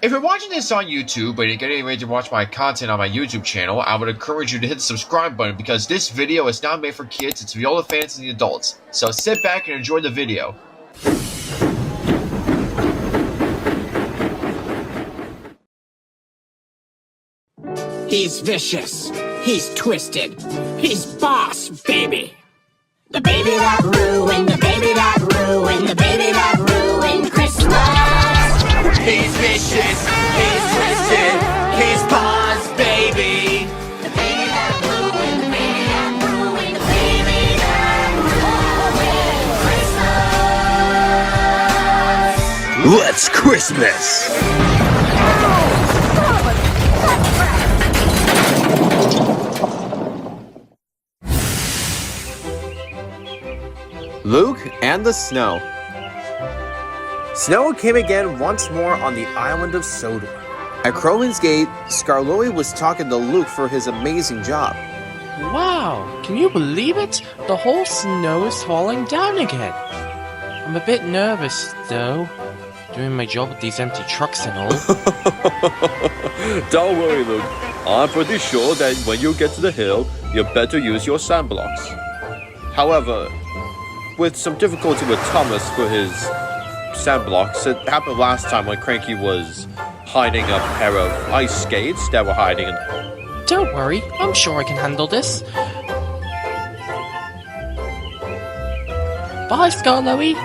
If you're watching this on YouTube but you're getting ready to watch my content on my YouTube channel, I would encourage you to hit the subscribe button because this video is not made for kids, it's for all the fans and the adults. So sit back and enjoy the video. He's vicious. He's twisted. He's boss, baby. The baby that ruined, the baby that ruined, the baby that ruined Christmas. He's vicious. He's twisted. He's boss, baby. The baby that ruined, the baby that ruined, the baby that ruined Christmas. Let's Christmas! Luke and the Snow. Snow came again once more on the island of Sodor. At Crowman's Gate, Skarloey was talking to Luke for his amazing job. Wow, can you believe it? The whole snow is falling down again. I'm a bit nervous, though, doing my job with these empty trucks and all. Don't worry, Luke. I'm pretty sure that when you get to the hill, you better use your sandblocks. However, with some difficulty with Thomas for his sandblocks, it happened last time when Cranky was hiding a pair of ice skates that were hiding in... Don't worry, I'm sure I can handle this. Bye, Skarloey.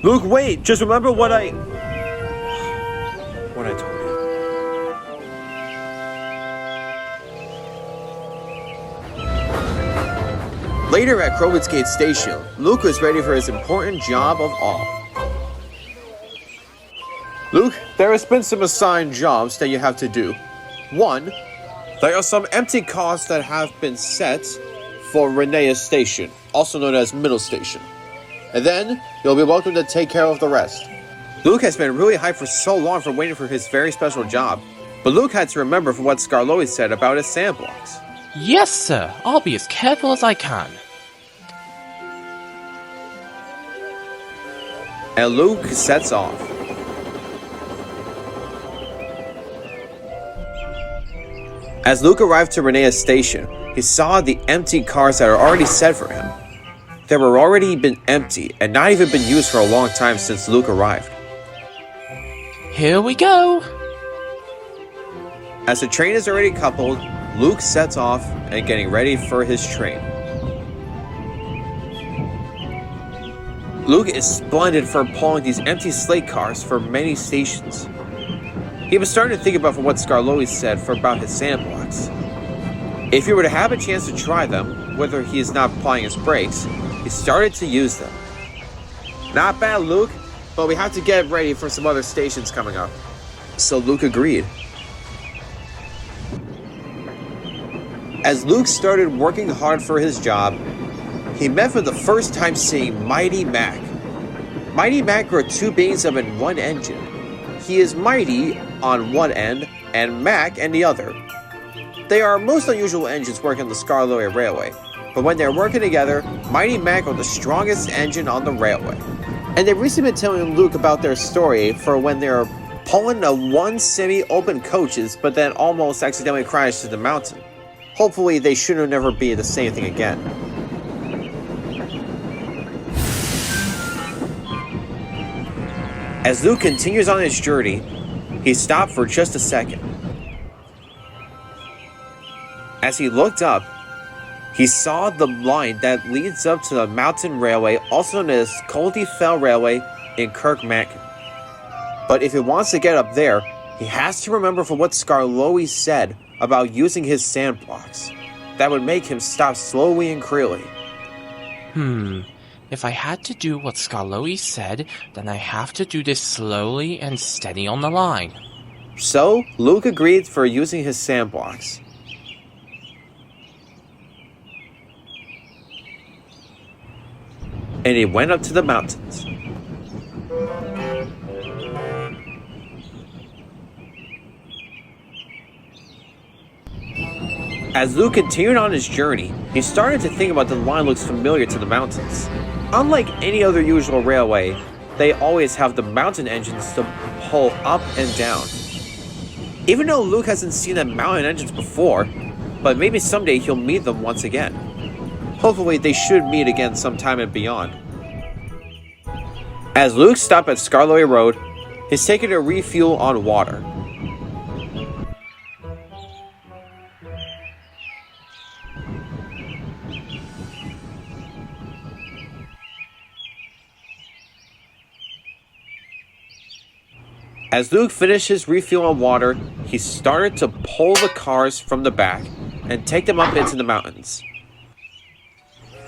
Luke, wait! Just remember what I told you. Later at Crowman's Gate Station, Luke was ready for his important job of all. Luke, there has been some assigned jobs that you have to do. 1. There are some empty cars that have been set for Renea's Station, also known as Middle Station. And then, you'll be welcome to take care of the rest. Luke has been really hyped for so long for waiting for his very special job, but Luke had to remember for what Skarloey said about his sandblocks. Yes, sir. I'll be as careful as I can. And Luke sets off. As Luke arrived to Renea's Station, he saw the empty cars that are already set for him. They were already been empty and not even been used for a long time since Luke arrived. Here we go. As the train is already coupled, Luke sets off and getting ready for his train. Luke is splendid for pulling these empty slate cars for many stations. He was starting to think about what Skarloey said about his sandblocks. If he were to have a chance to try them, whether he is not applying his brakes, he started to use them. Not bad, Luke, but we have to get ready for some other stations coming up. So Luke agreed. As Luke started working hard for his job, he met for the first time seeing Mighty Mac. Mighty Mac are two beings of in one engine. He is Mighty on one end and Mac on the other. They are most unusual engines working on the Skarloey Railway, but when they're working together, Mighty Mac are the strongest engine on the railway. And they've recently been telling Luke about their story for when they're pulling a one semi-open coaches but then almost accidentally crashed to the mountain. Hopefully they shouldn't never be the same thing again. As Luke continues on his journey, he stopped for just a second. As he looked up, he saw the line that leads up to the mountain railway, also known as Coldy Fell Railway in Kirkmacken. But if he wants to get up there, he has to remember for what Skarloey said about using his sandblocks. That would make him stop slowly and clearly. If I had to do what Skarloey said, then I have to do this slowly and steady on the line. So, Luke agreed for using his sandblocks. And he went up to the mountains. As Luke continued on his journey, he started to think about the line looks familiar to the mountains. unlike any other usual railway, they always have the mountain engines to pull up and down. Even though Luke hasn't seen the mountain engines before, but maybe someday he'll meet them once again. Hopefully they should meet again sometime and beyond. As Luke stopped at Skarloey Road, he's taking a refuel on water. As Luke finished his refuel on water, he started to pull the cars from the back and take them up into the mountains.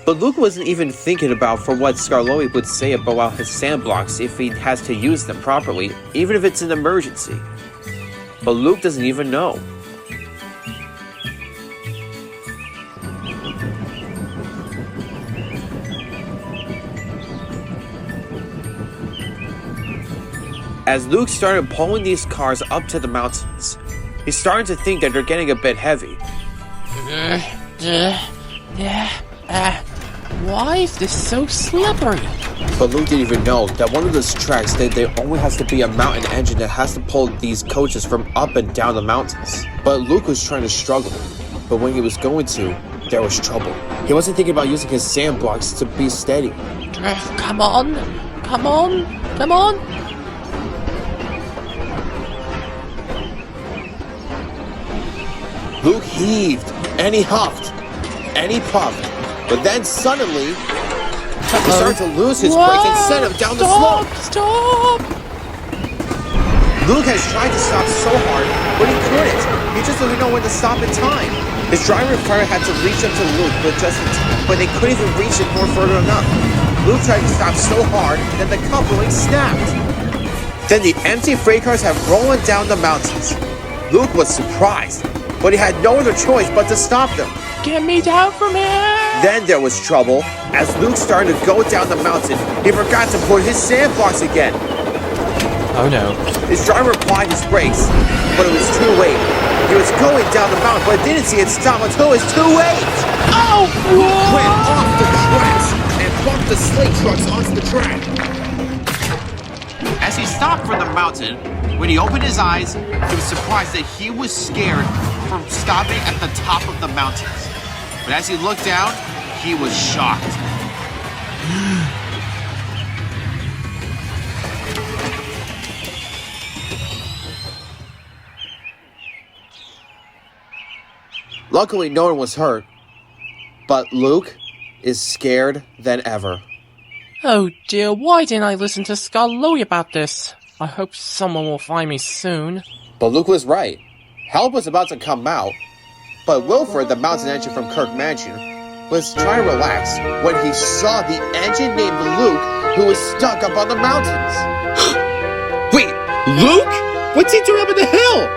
But Luke wasn't even thinking about for what Skarloey would say about his sand blocks if he has to use them properly, even if it's an emergency. But Luke doesn't even know. As Luke started pulling these cars up to the mountains, he's starting to think that they're getting a bit heavy. Why is this so slippery? But Luke didn't even know that one of those tracks that there only has to be a mountain engine that has to pull these coaches from up and down the mountains. But Luke was trying to struggle, but when he was going to, there was trouble. He wasn't thinking about using his sand blocks to be steady. Come on! Come on! Come on! Luke heaved, and he huffed, and he puffed, but then suddenly, he started to lose his brakes and sent him down the slope. Stop! Luke has tried to stop so hard, but he couldn't. He just doesn't know when to stop in time. His driver car had to reach up to Luke, but they couldn't even reach it more further enough. Luke tried to stop so hard that the coupling snapped. Then the empty freight cars have rolling down the mountains. Luke was surprised, but he had no other choice but to stop them. Get me down from here! Then there was trouble. As Luke started to go down the mountain, he forgot to put his sand blocks again. Oh no. His driver applied his brakes, but it was too late. He was going down the mountain, but didn't see it stop until it was too late. Oh! Luke went off the tracks and bumped the slate trucks onto the track. As he stopped from the mountain, when he opened his eyes, he was surprised that he was scared from stopping at the top of the mountains. But as he looked down, he was shocked. Luckily, no one was hurt, but Luke is scared than ever. Oh dear, why didn't I listen to Skarloey about this? I hope someone will find me soon. But Luke was right. Help was about to come out, but Wilfred, the mountain engine from Kirk Mansion, was trying to relax when he saw the engine named Luke who was stuck up on the mountains. Wait, Luke? What's he doing up in the hill?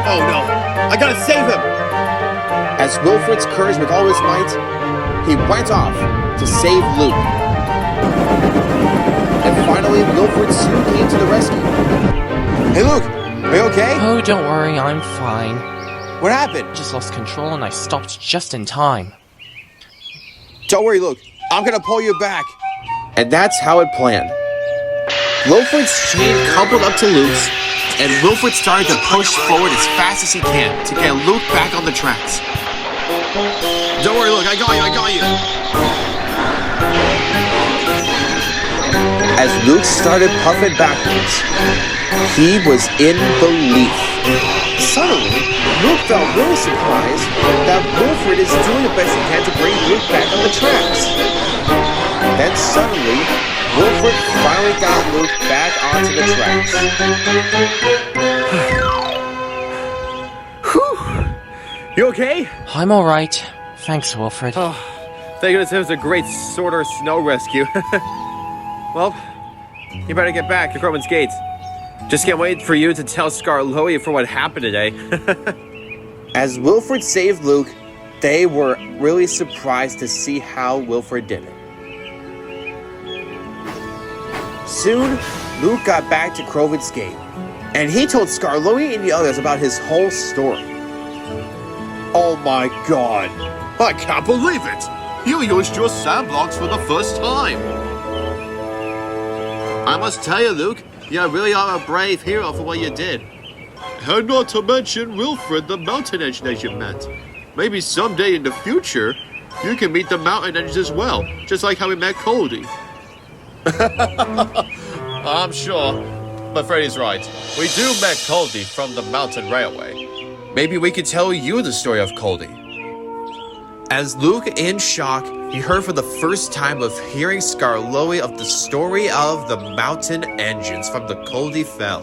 Oh no, I gotta save him! As Wilfred's courage with all his might, he went off to save Luke. And finally, Wilfred soon came to the rescue. Hey Luke, are you okay? Oh, don't worry, I'm fine. What happened? Just lost control and I stopped just in time. Don't worry, Luke. I'm gonna pull you back. And that's how it planned. Wilfred's chain coupled up to Luke's, and Wilfred started to push forward as fast as he can to get Luke back on the tracks. Don't worry, Luke. I got you. As Luke started puffing backwards, he was in belief. Suddenly, Luke felt really surprised that Wilfred is doing the best he can to bring Luke back on the tracks. Then suddenly, Wilfred finally got Luke back onto the tracks. Whew! You okay? I'm alright. Thanks, Wilfred. Oh, thank goodness it was a great sort of snow rescue. Well, you better get back to Crowman's Gate. Just can't wait for you to tell Skarloey for what happened today. As Wilfred saved Luke, they were really surprised to see how Wilfred did it. Soon, Luke got back to Crowman's Gate, and he told Skarloey and the others about his whole story. Oh my god! I can't believe it! You used your sand blocks for the first time! I must tell you, Luke, you really are a brave hero for what you did. And not to mention Wilfred, the mountain engine that you met. Maybe someday in the future, you can meet the mountain engines as well, just like how we met Cody. I'm sure, but Freddy's right. We do met Cody from the mountain railway. Maybe we could tell you the story of Cody. As Luke, in shock, he heard for the first time of hearing Skarloey of the story of the mountain engines from the Cody Fell.